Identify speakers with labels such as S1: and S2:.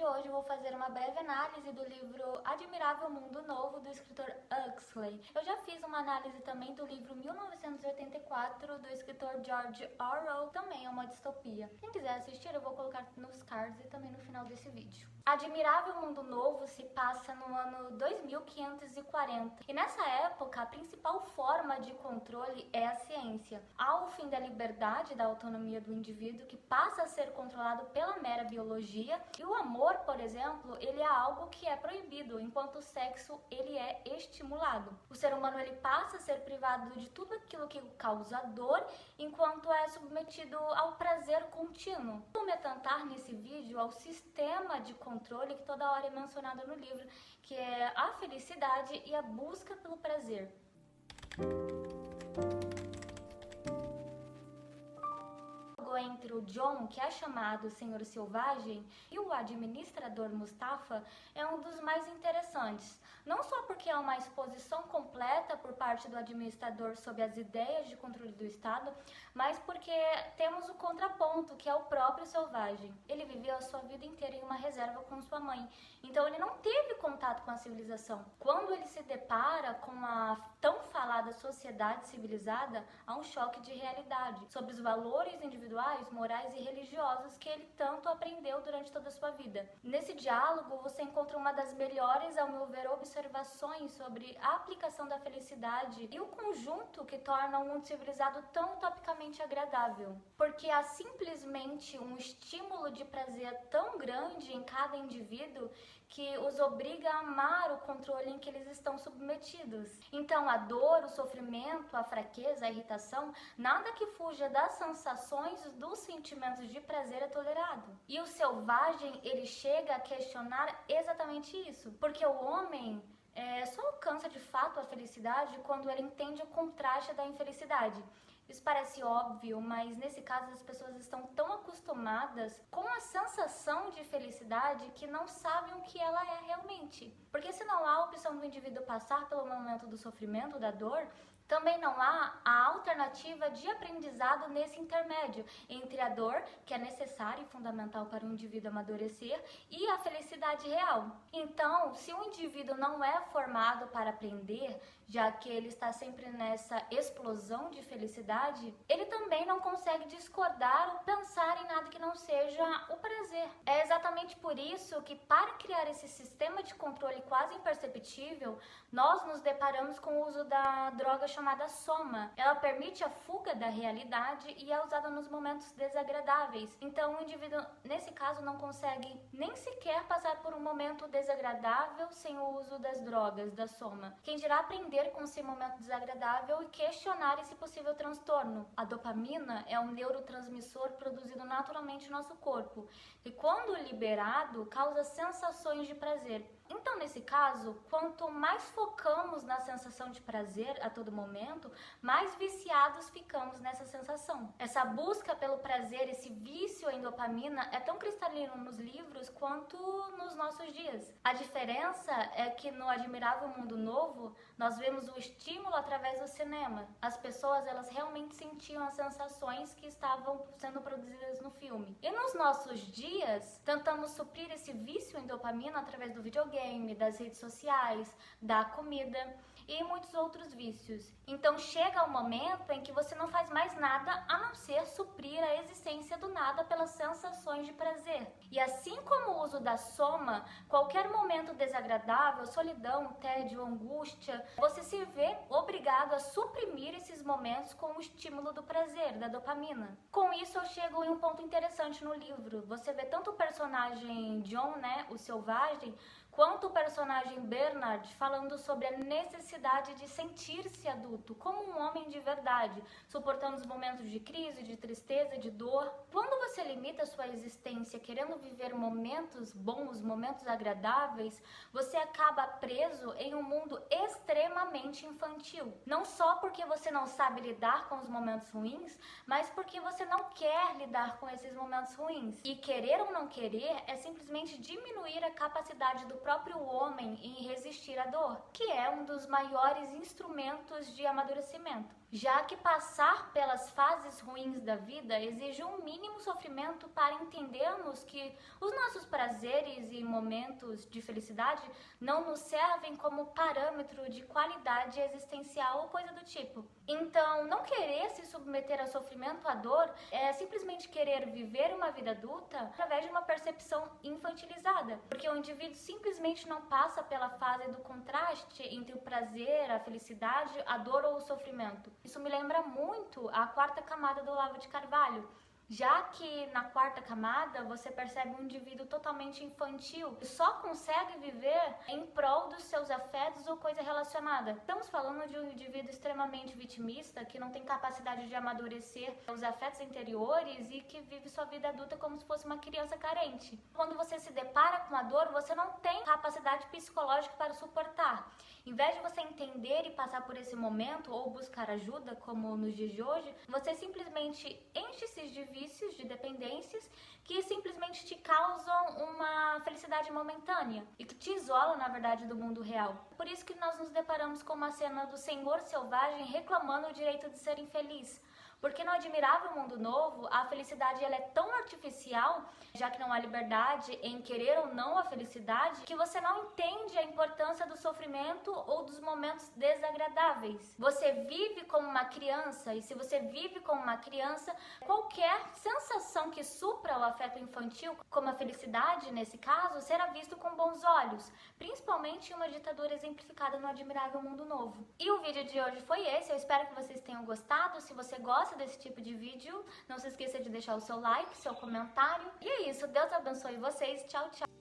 S1: hoje eu vou fazer uma breve análise do livro Admirável Mundo Novo, do escritor Huxley. Eu já fiz uma análise também do livro 1984, do escritor George Orwell, também é uma distopia. Quem quiser assistir, eu vou colocar nos cards e também no final desse vídeo. Admirável Mundo Novo se passa no ano 2540 e nessa época a principal forma de controle é a ciência. Há o fim da liberdade, da autonomia do indivíduo, que passa a ser controlado pela mera biologia, e o amor, por exemplo, ele é algo que é proibido, enquanto o sexo ele é estimulado. O ser humano ele passa a ser privado de tudo aquilo que causa dor, enquanto é submetido ao prazer contínuo. Vou me atentar nesse vídeo ao sistema de controle que toda hora é mencionado no livro, que é a felicidade e a busca pelo prazer. Entre o John, que é chamado Senhor Selvagem, e o administrador Mustafa é um dos mais interessantes. Não só porque é uma exposição completa por parte do administrador sobre as ideias de controle do Estado, mas porque temos o contraponto, que é o próprio Selvagem. Ele viveu a sua vida inteira em uma reserva com sua mãe, então ele não teve contato com a civilização. Quando ele se depara com a tão falada sociedade civilizada, há um choque de realidade sobre os valores individuais, morais e religiosos que ele tanto aprendeu durante toda a sua vida. Nesse diálogo você encontra uma das melhores, ao meu ver, observações sobre a aplicação da felicidade e o conjunto que torna um mundo civilizado tão utopicamente agradável. Porque há simplesmente um estímulo de prazer tão grande em cada indivíduo que os obriga a amar o controle em que eles estão submetidos. Então a dor, o sofrimento, a fraqueza, a irritação, nada que fuja das sensações dos sentimentos de prazer é tolerado. E o selvagem, ele chega a questionar exatamente isso, porque o homem só alcança de fato a felicidade quando ele entende o contraste da infelicidade. Isso parece óbvio, mas nesse caso as pessoas estão tão acostumadas com a sensação de felicidade que não sabem o que ela é realmente. Porque se não há a opção do indivíduo passar pelo momento do sofrimento, da dor, também não há a alternativa de aprendizado nesse intermédio entre a dor, que é necessária e fundamental para o indivíduo amadurecer, e a felicidade real. Então, se o indivíduo não é formado para aprender, já que ele está sempre nessa explosão de felicidade, ele também não consegue discordar ou pensar em nada que não seja o prazer. É exatamente por isso que, para criar esse sistema de controle quase imperceptível, nós nos deparamos com o uso da droga chamada soma. Ela permite a fuga da realidade e é usada nos momentos desagradáveis. Então o indivíduo, nesse caso, não consegue nem sequer passar por um momento desagradável sem o uso das drogas, da soma. Quem dirá aprender com esse momento desagradável e questionar esse possível transtorno. A dopamina é um neurotransmissor produzido naturalmente no nosso corpo e, quando liberado, causa sensações de prazer. Então, nesse caso, quanto mais focamos na sensação de prazer a todo momento, mais viciados ficamos nessa sensação. Essa busca pelo prazer, esse vício em dopamina é tão cristalino nos livros quanto nos nossos dias. A diferença é que no Admirável Mundo Novo, nós vemos o estímulo através do cinema. As pessoas, elas realmente sentiam as sensações que estavam sendo produzidas no filme. E nos nossos dias, tentamos suprir esse vício em dopamina através do videogame, das redes sociais, da comida e muitos outros vícios. Então chega o momento em que você não faz mais nada a não ser suprir a existência do nada pelas sensações de prazer. E assim como o uso da soma, qualquer momento desagradável, solidão, tédio, angústia, você se vê obrigado a suprimir esses momentos com o estímulo do prazer, da dopamina. Com isso eu chego em um ponto interessante no livro. Você vê tanto o personagem John, o selvagem, quanto o personagem Bernard falando sobre a necessidade de sentir-se adulto, como um homem de verdade, suportando os momentos de crise, de tristeza, de dor. Quando você limita a sua existência querendo viver momentos bons, momentos agradáveis, você acaba preso em um mundo extremamente infantil. Não só porque você não sabe lidar com os momentos ruins, mas porque você não quer lidar com esses momentos ruins. E querer ou não querer é simplesmente diminuir a capacidade do próprio homem em resistir à dor, que é um dos maiores instrumentos de amadurecimento. Já que passar pelas fases ruins da vida exige um mínimo sofrimento para entendermos que os nossos prazeres e momentos de felicidade não nos servem como parâmetro de qualidade existencial ou coisa do tipo. Então, não querer se submeter ao sofrimento, à dor, é simplesmente querer viver uma vida adulta através de uma percepção infantilizada, porque o indivíduo simplesmente não passa pela fase do contraste entre o prazer, a felicidade, a dor ou o sofrimento. Isso me lembra muito a quarta camada do Olavo de Carvalho, já que na quarta camada você percebe um indivíduo totalmente infantil que só consegue viver em prol dos seus afetos ou coisa relacionada. Estamos falando de um indivíduo extremamente vitimista que não tem capacidade de amadurecer os afetos interiores e que vive sua vida adulta como se fosse uma criança carente. Quando você se depara com a dor, você não tem capacidade psicológica para suportar. Em vez de você entender e passar por esse momento ou buscar ajuda, como nos dias de hoje, você simplesmente enche-se de vícios, de dependências que simplesmente te causam uma felicidade momentânea e que te isolam, na verdade, do mundo real. Por isso que nós nos deparamos com uma cena do Senhor Selvagem reclamando o direito de ser infeliz. Porque no Admirável Mundo Novo, a felicidade ela é tão artificial, já que não há liberdade em querer ou não a felicidade, que você não entende a importância do sofrimento ou dos momentos desagradáveis. Você vive como uma criança, e se você vive como uma criança, qualquer sensação que supra o afeto infantil, como a felicidade nesse caso, será visto com bons olhos, principalmente em uma ditadura exemplificada no Admirável Mundo Novo. E o vídeo de hoje foi esse, eu espero que vocês tenham gostado. Se você gosta desse tipo de vídeo, não se esqueça de deixar o seu like, seu comentário. E é isso, Deus abençoe vocês, tchau, tchau!